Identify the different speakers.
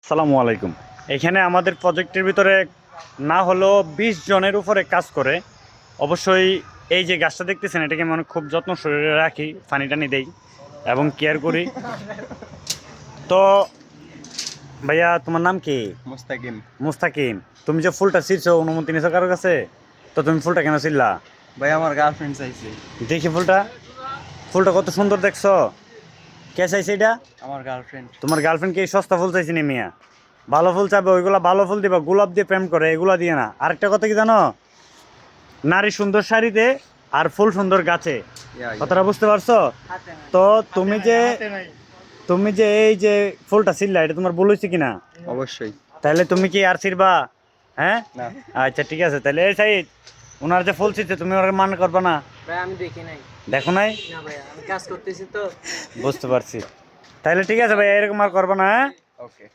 Speaker 1: আসসালামু আলাইকুম। এখানে আমাদের প্রজেক্টের ভিতরে না হলেও 20 জনের উপরে কাজ করে। অবশ্যই এই যে গাছটা দেখতেছেন এটাকে আমি খুব যত্ন সহকারে রাখি, পানি টানি দেই এবং কেয়ার করি। তো ভাইয়া তোমার নাম কি?
Speaker 2: মুস্তাকিম।
Speaker 1: মুস্তাকিম। তুমি যে ফুলটা ছিঁড়ছো অনুমতি নিছো কারোর কাছে? তো তুমি ফুলটা কেন ছিঁড়লা?
Speaker 2: ভাই আমার গার্লফ্রেন্ড চাইছে।
Speaker 1: দেখি ফুলটা, ফুলটা কত সুন্দর দেখছো। কে চাইছে এটা?
Speaker 2: আমার গার্লফ্রেন্ড।
Speaker 1: তোমার গার্লফ্রেন্ড কি সস্তা ফুল চাইছে নি মিয়া? ভালো ফুল চাবে ওইগুলা ভালো ফুল দিবা, গোলাপ দিয়ে প্রেম করে এগুলা দিয়ে না। আরেকটা কথা কি জানো, নারী সুন্দর শাড়িতে আর ফুল সুন্দর গাছে, কথাটা বুঝতে পারছো? তো তুমি যে এই যে ফুলটা ছিড়লা এটা তোমার ভুল হয়েছে কিনা?
Speaker 2: অবশ্যই।
Speaker 1: তাহলে তুমি কি আর ছিড়বা? হ্যাঁ
Speaker 2: না
Speaker 1: আচ্ছা ঠিক আছে, তাহলে এই সাইড ওনার যে ফুল ছিড়ছে তুমি ওরা মান করবা না?
Speaker 3: ভাই আমি দেখি নাই।
Speaker 1: দেখো নাই?
Speaker 3: না ভাই আমি কাজ করতেছি তো।
Speaker 1: বুঝতে পারছি। তাহলে ঠিক আছে ভাই, এরকম আর করবা না। হ্যাঁ
Speaker 2: ওকে।